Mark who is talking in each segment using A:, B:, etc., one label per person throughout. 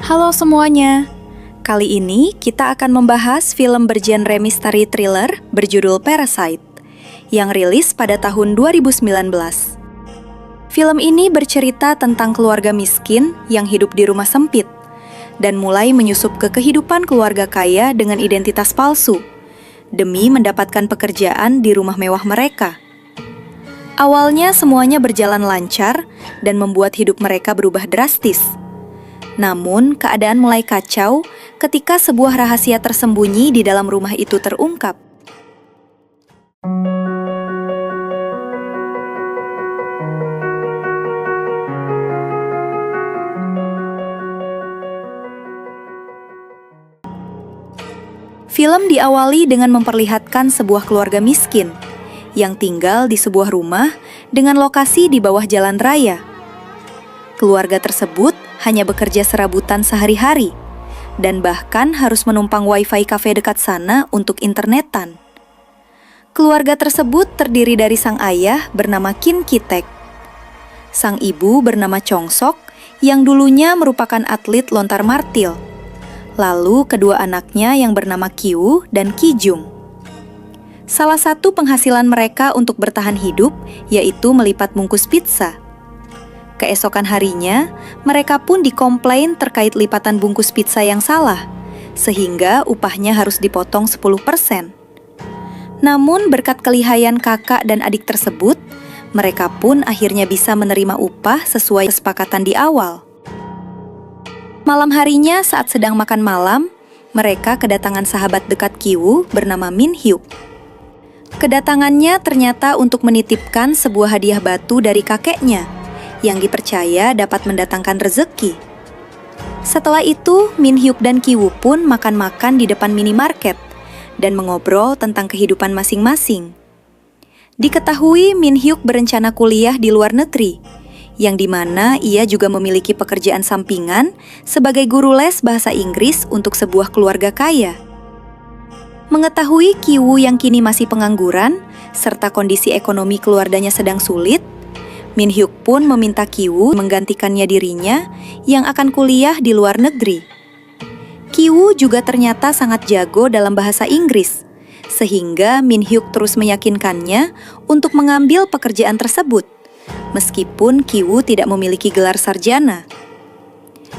A: Halo semuanya, kali ini kita akan membahas film bergenre misteri thriller berjudul Parasite yang rilis pada tahun 2019. Film ini bercerita tentang keluarga miskin yang hidup di rumah sempit dan mulai menyusup ke kehidupan keluarga kaya dengan identitas palsu demi mendapatkan pekerjaan di rumah mewah mereka. Awalnya semuanya berjalan lancar dan membuat hidup mereka berubah drastis. Namun, keadaan mulai kacau ketika sebuah rahasia tersembunyi di dalam rumah itu terungkap. Film diawali dengan memperlihatkan sebuah keluarga miskin yang tinggal di sebuah rumah dengan lokasi di bawah jalan raya. Keluarga tersebut hanya bekerja serabutan sehari-hari, dan bahkan harus menumpang wifi kafe dekat sana untuk internetan. Keluarga tersebut terdiri dari sang ayah bernama Kim Ki-taek, sang ibu bernama Chong Sok yang dulunya merupakan atlet lontar martil, lalu kedua anaknya yang bernama Kyu dan Ki Jung. Salah satu penghasilan mereka untuk bertahan hidup yaitu melipat bungkus pizza. Keesokan harinya, mereka pun dikomplain terkait lipatan bungkus pizza yang salah, sehingga upahnya harus dipotong 10%. Namun berkat kelihayan kakak dan adik tersebut, mereka pun akhirnya bisa menerima upah sesuai kesepakatan di awal. Malam harinya saat sedang makan malam, mereka kedatangan sahabat dekat Kyu bernama Min Hyuk. Kedatangannya ternyata untuk menitipkan sebuah hadiah batu dari kakeknya, yang dipercaya dapat mendatangkan rezeki. Setelah itu, Min Hyuk dan Kyu pun makan-makan di depan minimarket dan mengobrol tentang kehidupan masing-masing. Diketahui Min Hyuk berencana kuliah di luar negeri, yang dimana ia juga memiliki pekerjaan sampingan sebagai guru les bahasa Inggris untuk sebuah keluarga kaya. Mengetahui Kyu yang kini masih pengangguran, serta kondisi ekonomi keluarganya sedang sulit, Min Hyuk pun meminta Kyu menggantikannya dirinya yang akan kuliah di luar negeri. Kyu juga ternyata sangat jago dalam bahasa Inggris, sehingga Min Hyuk terus meyakinkannya untuk mengambil pekerjaan tersebut, meskipun Kyu tidak memiliki gelar sarjana.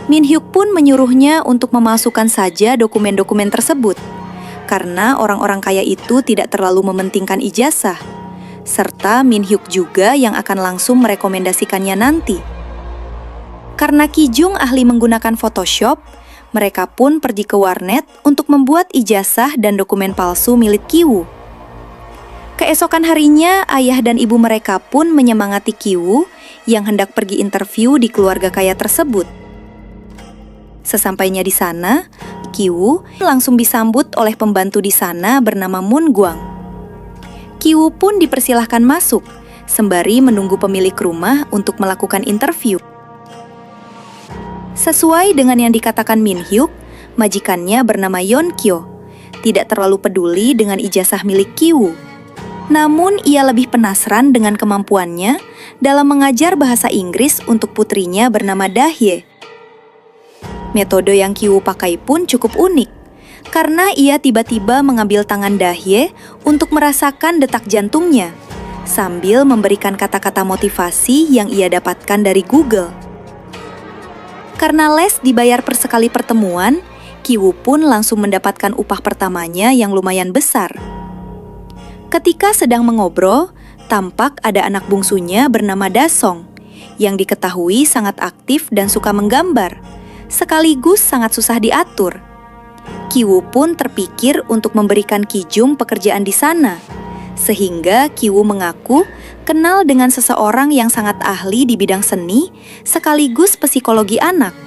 A: Min Hyuk pun menyuruhnya untuk memalsukan saja dokumen-dokumen tersebut, karena orang-orang kaya itu tidak terlalu mementingkan ijazah, serta Min Hyuk juga yang akan langsung merekomendasikannya nanti. Karena Ki Jung ahli menggunakan Photoshop, mereka pun pergi ke warnet untuk membuat ijazah dan dokumen palsu milik Kyu. Keesokan harinya, ayah dan ibu mereka pun menyemangati Kyu yang hendak pergi interview di keluarga kaya tersebut. Sesampainya di sana, Kyu langsung disambut oleh pembantu di sana bernama Moon Gwang. Kyu pun dipersilahkan masuk, sembari menunggu pemilik rumah untuk melakukan interview. Sesuai dengan yang dikatakan Min Hyuk, majikannya bernama Yeon Kyo, tidak terlalu peduli dengan ijazah milik Kyu. Namun ia lebih penasaran dengan kemampuannya dalam mengajar bahasa Inggris untuk putrinya bernama Dahye. Metode yang Kyu pakai pun cukup unik, karena ia tiba-tiba mengambil tangan Dahye untuk merasakan detak jantungnya, sambil memberikan kata-kata motivasi yang ia dapatkan dari Google. Karena les dibayar per sekali pertemuan, Kyu pun langsung mendapatkan upah pertamanya yang lumayan besar. Ketika sedang mengobrol, tampak ada anak bungsunya bernama Dasong, yang diketahui sangat aktif dan suka menggambar, sekaligus sangat susah diatur. Kyu pun terpikir untuk memberikan Ki Jung pekerjaan di sana, sehingga Kyu mengaku kenal dengan seseorang yang sangat ahli di bidang seni sekaligus psikologi anak,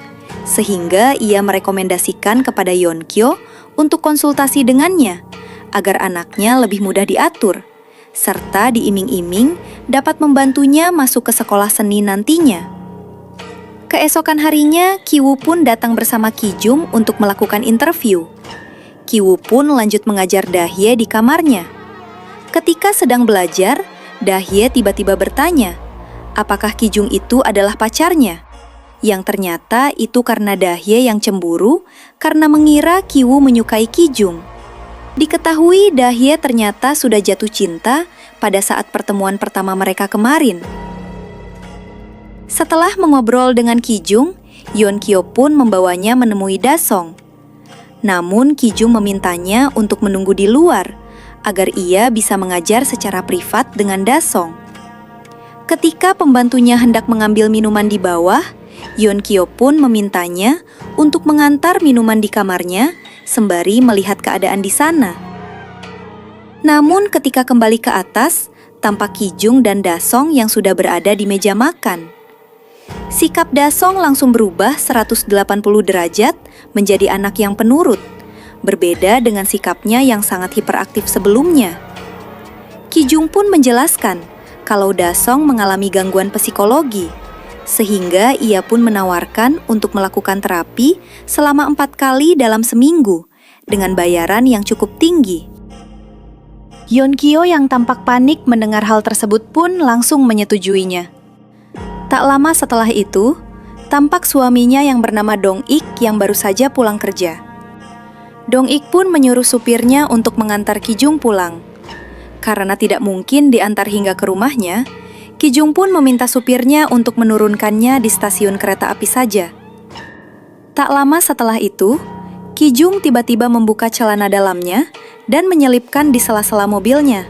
A: sehingga ia merekomendasikan kepada Yeon Kyo untuk konsultasi dengannya, agar anaknya lebih mudah diatur, serta diiming-iming dapat membantunya masuk ke sekolah seni nantinya. Keesokan harinya, Kyu pun datang bersama Ki Jung untuk melakukan interview. Kyu pun lanjut mengajar Dahye di kamarnya. Ketika sedang belajar, Dahye tiba-tiba bertanya, apakah Ki Jung itu adalah pacarnya? Yang ternyata itu karena Dahye yang cemburu karena mengira Kiwoo menyukai Kijung. Diketahui Dahye ternyata sudah jatuh cinta pada saat pertemuan pertama mereka kemarin. Setelah mengobrol dengan Kijung, Yeonkyo pun membawanya menemui Dasong. Namun Kijung memintanya untuk menunggu di luar agar ia bisa mengajar secara privat dengan Dasong. Ketika pembantunya hendak mengambil minuman di bawah, Yeonkyo pun memintanya untuk mengantar minuman di kamarnya sembari melihat keadaan di sana. Namun ketika kembali ke atas, tampak Kijung dan Dasong yang sudah berada di meja makan. Sikap Dasong langsung berubah 180 derajat menjadi anak yang penurut, berbeda dengan sikapnya yang sangat hiperaktif sebelumnya. Kijung pun menjelaskan kalau Dasong mengalami gangguan psikologi, sehingga ia pun menawarkan untuk melakukan terapi selama 4 kali dalam seminggu dengan bayaran yang cukup tinggi. Yeonkyo yang tampak panik mendengar hal tersebut pun langsung menyetujuinya. Tak lama setelah itu, tampak suaminya yang bernama Dong-ik yang baru saja pulang kerja. Dong-ik pun menyuruh supirnya untuk mengantar Kijung pulang. Karena tidak mungkin diantar hingga ke rumahnya, Kijung pun meminta supirnya untuk menurunkannya di stasiun kereta api saja. Tak lama setelah itu, Kijung tiba-tiba membuka celana dalamnya dan menyelipkan di sela-sela mobilnya.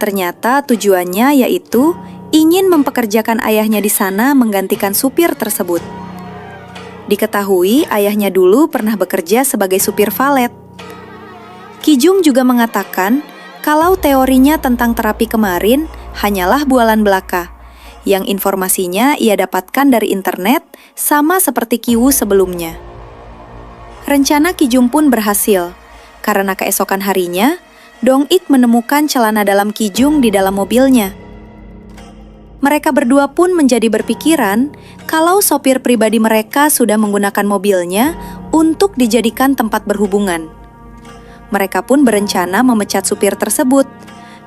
A: Ternyata tujuannya yaitu ingin mempekerjakan ayahnya di sana menggantikan supir tersebut. Diketahui ayahnya dulu pernah bekerja sebagai supir valet. Kijung juga mengatakan kalau teorinya tentang terapi kemarin hanyalah bualan belaka, yang informasinya ia dapatkan dari internet sama seperti Kiwoo sebelumnya. Rencana Kijung pun berhasil, karena keesokan harinya, Dong-ik menemukan celana dalam Kijung di dalam mobilnya. Mereka berdua pun menjadi berpikiran kalau sopir pribadi mereka sudah menggunakan mobilnya untuk dijadikan tempat berhubungan. Mereka pun berencana memecat supir tersebut,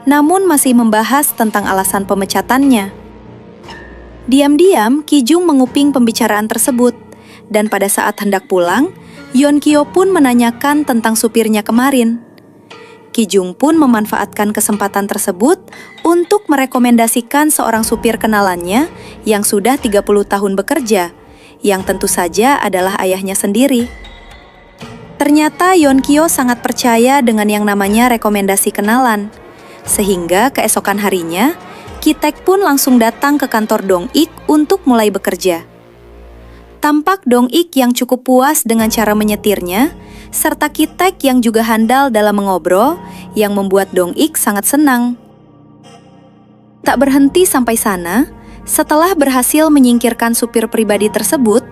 A: namun masih membahas tentang alasan pemecatannya. Diam-diam, Kijung menguping pembicaraan tersebut, dan pada saat hendak pulang, Yeonkyo pun menanyakan tentang supirnya kemarin. Kijung pun memanfaatkan kesempatan tersebut untuk merekomendasikan seorang supir kenalannya yang sudah 30 tahun bekerja, yang tentu saja adalah ayahnya sendiri. Ternyata Yeonkyo sangat percaya dengan yang namanya rekomendasi kenalan, sehingga keesokan harinya, Ki-taek pun langsung datang ke kantor Dong-ik untuk mulai bekerja. Tampak Dong-ik yang cukup puas dengan cara menyetirnya, serta Ki-taek yang juga handal dalam mengobrol, yang membuat Dong-ik sangat senang. Tak berhenti sampai sana, setelah berhasil menyingkirkan supir pribadi tersebut,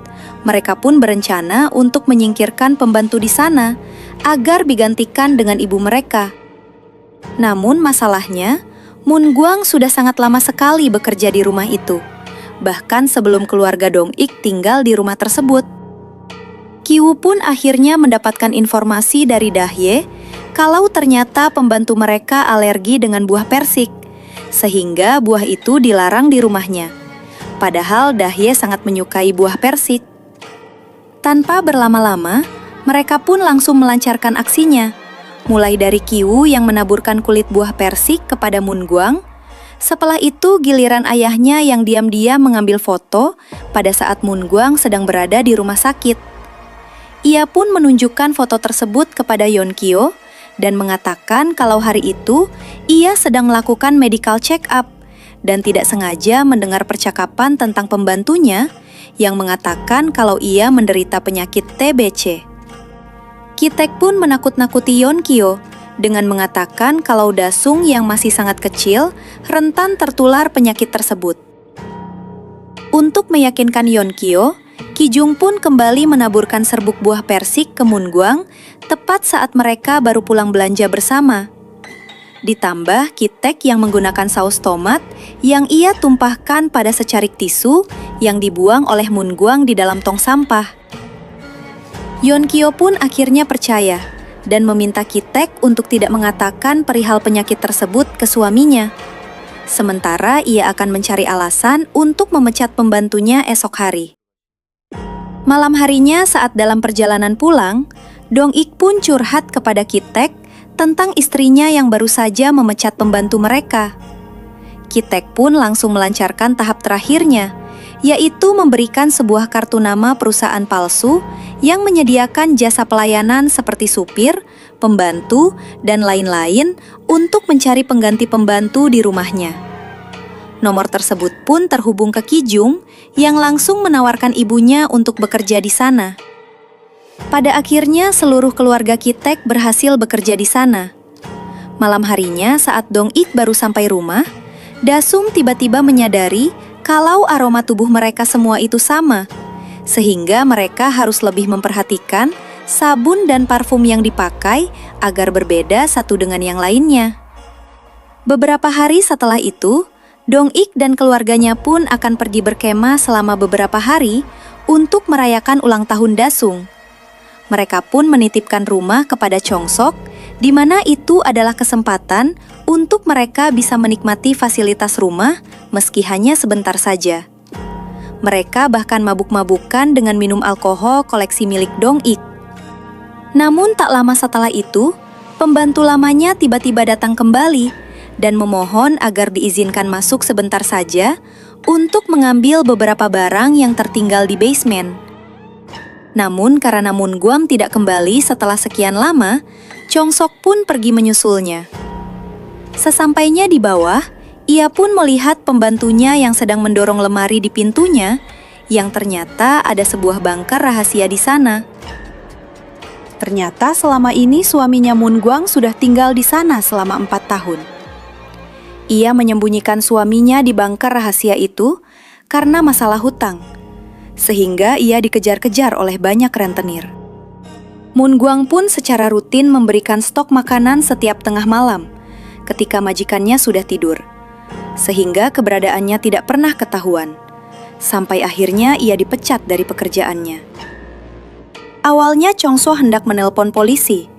A: mereka pun berencana untuk menyingkirkan pembantu di sana, agar digantikan dengan ibu mereka. Namun masalahnya, Moon Gwang sudah sangat lama sekali bekerja di rumah itu, bahkan sebelum keluarga Dong-ik tinggal di rumah tersebut. Kiwoo pun akhirnya mendapatkan informasi dari Dahye kalau ternyata pembantu mereka alergi dengan buah persik, sehingga buah itu dilarang di rumahnya. Padahal Dahye sangat menyukai buah persik. Tanpa berlama-lama, mereka pun langsung melancarkan aksinya, mulai dari Kiwoo yang menaburkan kulit buah persik kepada Moon Gwang. Setelah itu giliran ayahnya yang diam-diam mengambil foto pada saat Moon Gwang sedang berada di rumah sakit. Ia pun menunjukkan foto tersebut kepada Yeonkyo dan mengatakan kalau hari itu ia sedang melakukan medical check-up dan tidak sengaja mendengar percakapan tentang pembantunya yang mengatakan kalau ia menderita penyakit TBC. Ki-taek pun menakut-nakuti Yeonkyo dengan mengatakan kalau Dasung yang masih sangat kecil rentan tertular penyakit tersebut. Untuk meyakinkan Yeonkyo, Kijung pun kembali menaburkan serbuk buah persik ke Moon Gwang tepat saat mereka baru pulang belanja bersama. Ditambah Ki-taek yang menggunakan saus tomat yang ia tumpahkan pada secarik tisu yang dibuang oleh Moon Gwang di dalam tong sampah. Yeonkyo pun akhirnya percaya dan meminta Ki-taek untuk tidak mengatakan perihal penyakit tersebut ke suaminya. Sementara ia akan mencari alasan untuk memecat pembantunya esok hari. Malam harinya saat dalam perjalanan pulang, Dong-ik pun curhat kepada Ki-taek tentang istrinya yang baru saja memecat pembantu mereka. Ki-taek pun langsung melancarkan tahap terakhirnya, yaitu memberikan sebuah kartu nama perusahaan palsu yang menyediakan jasa pelayanan seperti supir, pembantu, dan lain-lain untuk mencari pengganti pembantu di rumahnya. Nomor tersebut pun terhubung ke Ki-jung yang langsung menawarkan ibunya untuk bekerja di sana. Pada akhirnya seluruh keluarga Ki-taek berhasil bekerja di sana. Malam harinya saat Dong-ik baru sampai rumah, Da-sung tiba-tiba menyadari kalau aroma tubuh mereka semua itu sama, sehingga mereka harus lebih memperhatikan sabun dan parfum yang dipakai agar berbeda satu dengan yang lainnya. Beberapa hari setelah itu, Dong-ik dan keluarganya pun akan pergi berkemah selama beberapa hari untuk merayakan ulang tahun Da-sung. Mereka pun menitipkan rumah kepada Chong-sok, di mana itu adalah kesempatan untuk mereka bisa menikmati fasilitas rumah meski hanya sebentar saja. Mereka bahkan mabuk-mabukan dengan minum alkohol koleksi milik Dong-ik. Namun tak lama setelah itu, pembantu lamanya tiba-tiba datang kembali dan memohon agar diizinkan masuk sebentar saja untuk mengambil beberapa barang yang tertinggal di basement. Namun karena Moon-gwang tidak kembali setelah sekian lama, Chong-sok pun pergi menyusulnya. Sesampainya di bawah, ia pun melihat pembantunya yang sedang mendorong lemari di pintunya, yang ternyata ada sebuah bunker rahasia di sana. Ternyata selama ini suaminya Moon-gwang sudah tinggal di sana selama 4 tahun. Ia menyembunyikan suaminya di bunker rahasia itu karena masalah hutang, sehingga ia dikejar-kejar oleh banyak rentenir. Moon-gwang pun secara rutin memberikan stok makanan setiap tengah malam ketika majikannya sudah tidur, sehingga keberadaannya tidak pernah ketahuan, sampai akhirnya ia dipecat dari pekerjaannya. Awalnya Chong-so hendak menelpon polisi,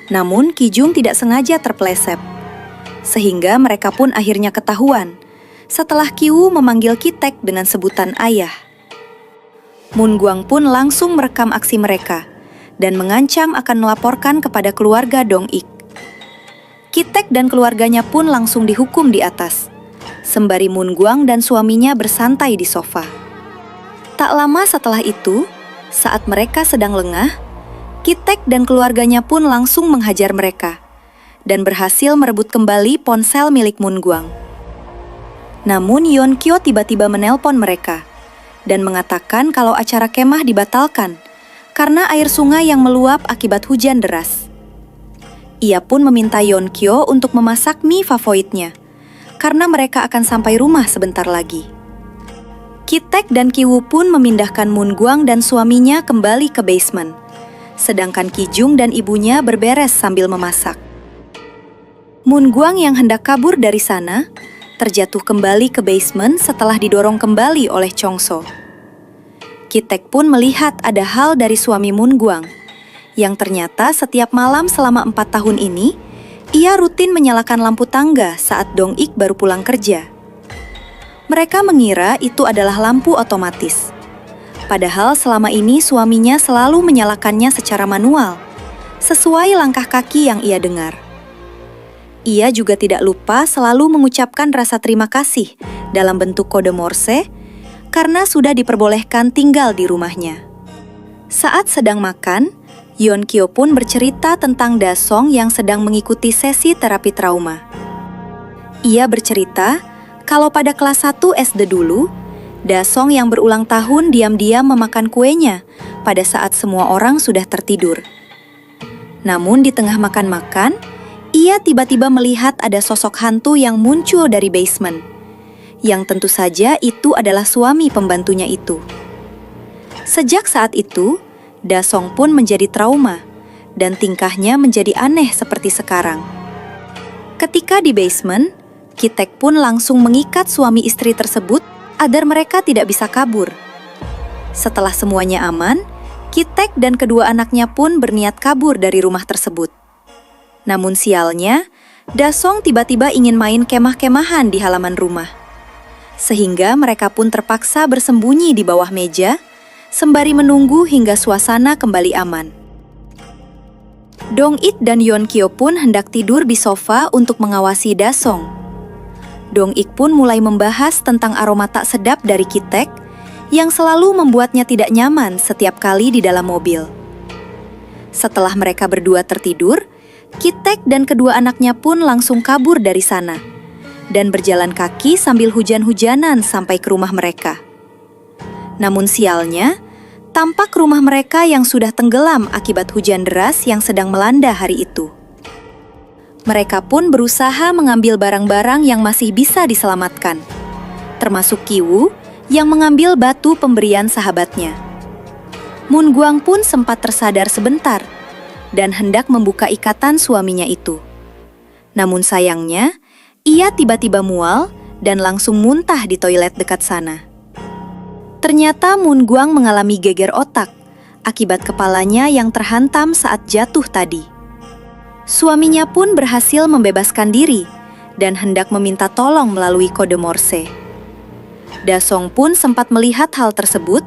A: namun Ki-jung tidak sengaja terpeleset, sehingga mereka pun akhirnya ketahuan setelah Ki-woo memanggil Ki-taek dengan sebutan ayah. Moon-gwang pun langsung merekam aksi mereka dan mengancam akan melaporkan kepada keluarga Dong-ik. Ki-taek dan keluarganya pun langsung dihukum di atas, sembari Moon-gwang dan suaminya bersantai di sofa. Tak lama setelah itu, saat mereka sedang lengah, Ki-taek dan keluarganya pun langsung menghajar mereka dan berhasil merebut kembali ponsel milik Moon-gwang. Namun Yeon-kyo tiba-tiba menelpon mereka dan mengatakan kalau acara kemah dibatalkan karena air sungai yang meluap akibat hujan deras. Ia pun meminta Yeon-kyo untuk memasak mie favoritnya karena mereka akan sampai rumah sebentar lagi. Ki-taek dan Ki-woo pun memindahkan Moon-gwang dan suaminya kembali ke basement, sedangkan Ki-jung dan ibunya berberes sambil memasak. Moon-gwang yang hendak kabur dari sana terjatuh kembali ke basement setelah didorong kembali oleh Chong-so. Ki-taek pun melihat ada hal dari suami Moon-gwang, yang ternyata setiap malam selama 4 tahun ini, ia rutin menyalakan lampu tangga saat Dong-ik baru pulang kerja. Mereka mengira itu adalah lampu otomatis. Padahal selama ini suaminya selalu menyalakannya secara manual, sesuai langkah kaki yang ia dengar. Ia juga tidak lupa selalu mengucapkan rasa terima kasih dalam bentuk kode Morse karena sudah diperbolehkan tinggal di rumahnya. Saat sedang makan, Yeon-kyo pun bercerita tentang Da-song yang sedang mengikuti sesi terapi trauma. Ia bercerita kalau pada kelas 1 SD dulu, Da-song yang berulang tahun diam-diam memakan kuenya pada saat semua orang sudah tertidur. Namun di tengah makan-makan, ia tiba-tiba melihat ada sosok hantu yang muncul dari basement, yang tentu saja itu adalah suami pembantunya itu. Sejak saat itu, Da-song pun menjadi trauma, dan tingkahnya menjadi aneh seperti sekarang. Ketika di basement, Ki-taek pun langsung mengikat suami istri tersebut agar mereka tidak bisa kabur. Setelah semuanya aman, Ki-taek dan kedua anaknya pun berniat kabur dari rumah tersebut. Namun sialnya, Da-song tiba-tiba ingin main kemah-kemahan di halaman rumah. Sehingga mereka pun terpaksa bersembunyi di bawah meja sembari menunggu hingga suasana kembali aman. Dong-ik dan Yeon-kyo pun hendak tidur di sofa untuk mengawasi Da-song. Dong-ik pun mulai membahas tentang aroma tak sedap dari Ki-taek yang selalu membuatnya tidak nyaman setiap kali di dalam mobil. Setelah mereka berdua tertidur, Ki-taek dan kedua anaknya pun langsung kabur dari sana dan berjalan kaki sambil hujan-hujanan sampai ke rumah mereka. Namun sialnya, tampak rumah mereka yang sudah tenggelam akibat hujan deras yang sedang melanda hari itu. Mereka pun berusaha mengambil barang-barang yang masih bisa diselamatkan, termasuk Ki-woo yang mengambil batu pemberian sahabatnya. Moon-gwang pun sempat tersadar sebentar dan hendak membuka ikatan suaminya itu. Namun sayangnya, ia tiba-tiba mual dan langsung muntah di toilet dekat sana. Ternyata Moon-gwang mengalami geger otak akibat kepalanya yang terhantam saat jatuh tadi. Suaminya pun berhasil membebaskan diri dan hendak meminta tolong melalui kode Morse. Da-song pun sempat melihat hal tersebut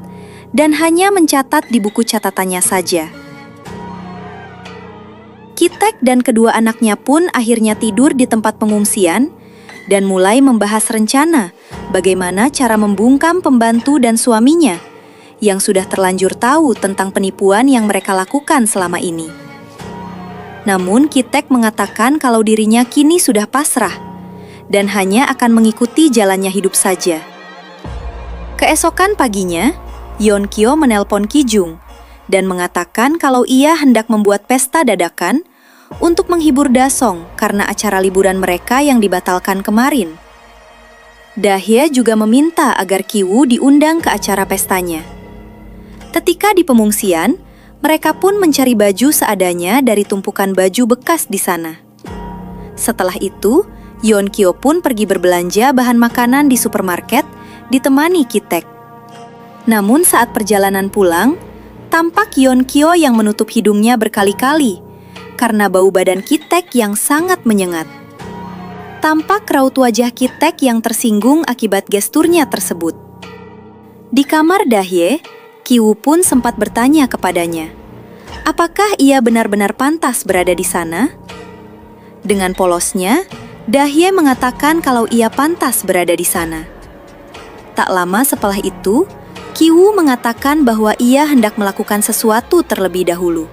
A: dan hanya mencatat di buku catatannya saja. Ki-taek dan kedua anaknya pun akhirnya tidur di tempat pengungsian dan mulai membahas rencana bagaimana cara membungkam pembantu dan suaminya yang sudah terlanjur tahu tentang penipuan yang mereka lakukan selama ini. Namun Ki-taek mengatakan kalau dirinya kini sudah pasrah dan hanya akan mengikuti jalannya hidup saja. Keesokan paginya, Yeon-kyo menelpon Ki-jung dan mengatakan kalau ia hendak membuat pesta dadakan untuk menghibur Da-song karena acara liburan mereka yang dibatalkan kemarin. Da-hye juga meminta agar Ki-woo diundang ke acara pestanya. Ketika di pengungsian, mereka pun mencari baju seadanya dari tumpukan baju bekas di sana. Setelah itu, Yeon-kyo pun pergi berbelanja bahan makanan di supermarket ditemani Ki-taek. Namun saat perjalanan pulang, tampak Yeon-kyo yang menutup hidungnya berkali-kali karena bau badan Ki-taek yang sangat menyengat. Tampak raut wajah Ki-taek yang tersinggung akibat gesturnya tersebut. Di kamar Da-hye, Ki-woo pun sempat bertanya kepadanya, apakah ia benar-benar pantas berada di sana? Dengan polosnya, Da-hye mengatakan kalau ia pantas berada di sana. Tak lama setelah itu, Ki-woo mengatakan bahwa ia hendak melakukan sesuatu terlebih dahulu,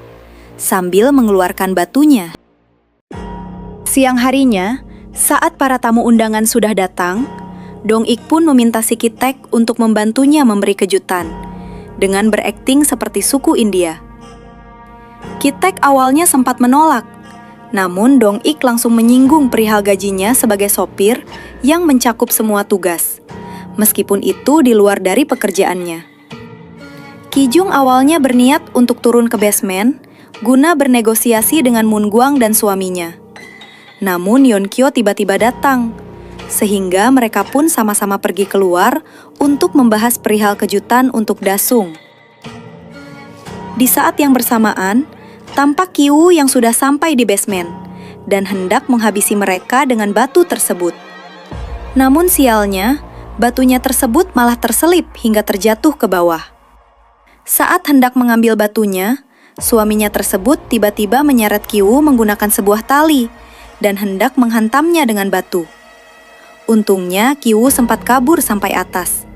A: sambil mengeluarkan batunya. Siang harinya, saat para tamu undangan sudah datang, Dong-ik pun meminta si Ki-taek untuk membantunya memberi kejutan, dengan berakting seperti suku India. Ki-taek awalnya sempat menolak, namun Dong-ik langsung menyinggung perihal gajinya sebagai sopir yang mencakup semua tugas, meskipun itu di luar dari pekerjaannya. Ki-jung awalnya berniat untuk turun ke basement guna bernegosiasi dengan Moon-gwang dan suaminya. Namun Yeon-kyo tiba-tiba datang, sehingga mereka pun sama-sama pergi keluar untuk membahas perihal kejutan untuk Da-sung. Di saat yang bersamaan, tampak Ki-woo yang sudah sampai di basement dan hendak menghabisi mereka dengan batu tersebut. Namun sialnya, batunya tersebut malah terselip hingga terjatuh ke bawah. Saat hendak mengambil batunya, suaminya tersebut tiba-tiba menyeret Ki-woo menggunakan sebuah tali dan hendak menghantamnya dengan batu. Untungnya Ki-woo sempat kabur sampai atas.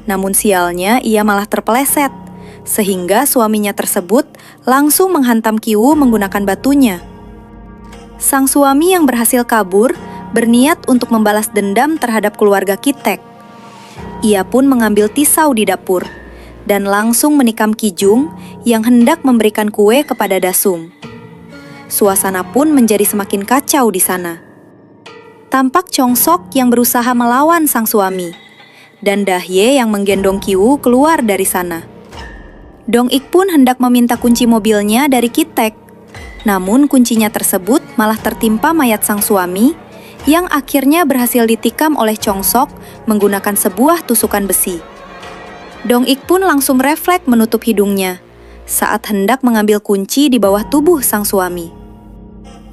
A: Namun sialnya ia malah terpeleset, sehingga suaminya tersebut langsung menghantam Ki-woo menggunakan batunya. Sang suami yang berhasil kabur berniat untuk membalas dendam terhadap keluarga Ki-taek. Ia pun mengambil tisau di dapur dan langsung menikam Ki-jung yang hendak memberikan kue kepada Da-sung. Suasana pun menjadi semakin kacau di sana. Tampak Chong-sok yang berusaha melawan sang suami, dan Da-hye yang menggendong Ki-woo keluar dari sana. Dong-ik pun hendak meminta kunci mobilnya dari Ki-taek, namun kuncinya tersebut malah tertimpa mayat sang suami yang akhirnya berhasil ditikam oleh Chong-sok menggunakan sebuah tusukan besi. Dong-ik pun langsung refleks menutup hidungnya saat hendak mengambil kunci di bawah tubuh sang suami.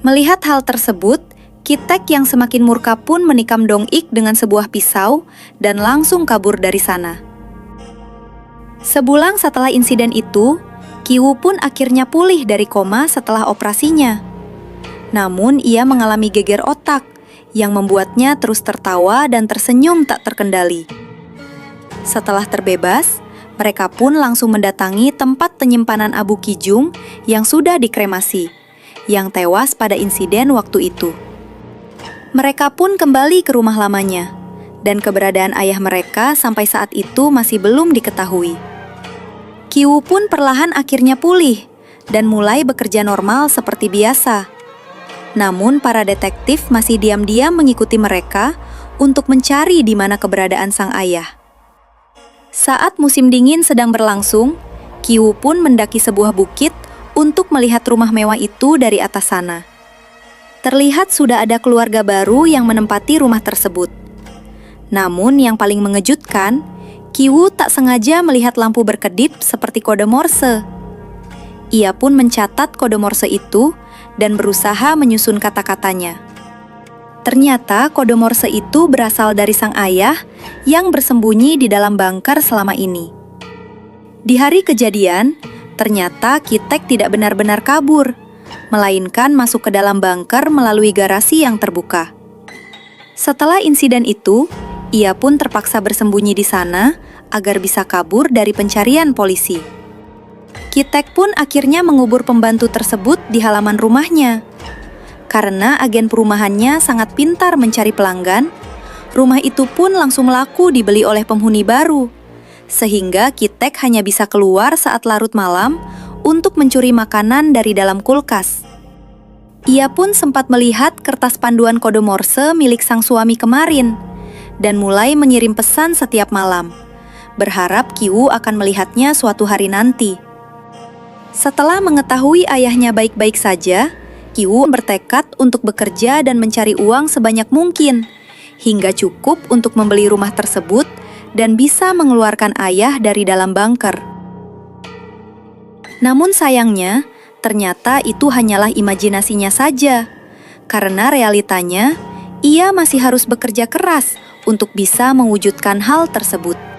A: Melihat hal tersebut, Ki-taek yang semakin murka pun menikam Dong-ik dengan sebuah pisau dan langsung kabur dari sana. Sebulan setelah insiden itu, Kiwoo pun akhirnya pulih dari koma setelah operasinya. Namun ia mengalami geger otak yang membuatnya terus tertawa dan tersenyum tak terkendali. Setelah terbebas, mereka pun langsung mendatangi tempat penyimpanan Abu Kijung yang sudah dikremasi, yang tewas pada insiden waktu itu. Mereka pun kembali ke rumah lamanya, dan keberadaan ayah mereka sampai saat itu masih belum diketahui. Kiwoo pun perlahan akhirnya pulih dan mulai bekerja normal seperti biasa. Namun para detektif masih diam-diam mengikuti mereka untuk mencari di mana keberadaan sang ayah. Saat musim dingin sedang berlangsung, Kiwoo pun mendaki sebuah bukit untuk melihat rumah mewah itu dari atas sana. Terlihat sudah ada keluarga baru yang menempati rumah tersebut. Namun yang paling mengejutkan, Kiwoo tak sengaja melihat lampu berkedip seperti kode Morse. Ia pun mencatat kode Morse itu dan berusaha menyusun kata-katanya. Ternyata kode Morse itu berasal dari sang ayah yang bersembunyi di dalam bunker selama ini. Di hari kejadian, ternyata Ki-taek tidak benar-benar kabur, melainkan masuk ke dalam bunker melalui garasi yang terbuka. Setelah insiden itu, ia pun terpaksa bersembunyi di sana agar bisa kabur dari pencarian polisi. Ki-taek pun akhirnya mengubur pembantu tersebut di halaman rumahnya. Karena agen perumahannya sangat pintar mencari pelanggan, rumah itu pun langsung laku dibeli oleh penghuni baru. Sehingga Ki-taek hanya bisa keluar saat larut malam untuk mencuri makanan dari dalam kulkas. Ia pun sempat melihat kertas panduan kode Morse milik sang suami kemarin, dan mulai mengirim pesan setiap malam, berharap Kiwoo akan melihatnya suatu hari nanti. Setelah mengetahui ayahnya baik-baik saja, Kiwoo bertekad untuk bekerja dan mencari uang sebanyak mungkin, hingga cukup untuk membeli rumah tersebut dan bisa mengeluarkan ayah dari dalam bunker. Namun sayangnya, ternyata itu hanyalah imajinasinya saja, karena realitanya, ia masih harus bekerja keras untuk bisa mewujudkan hal tersebut.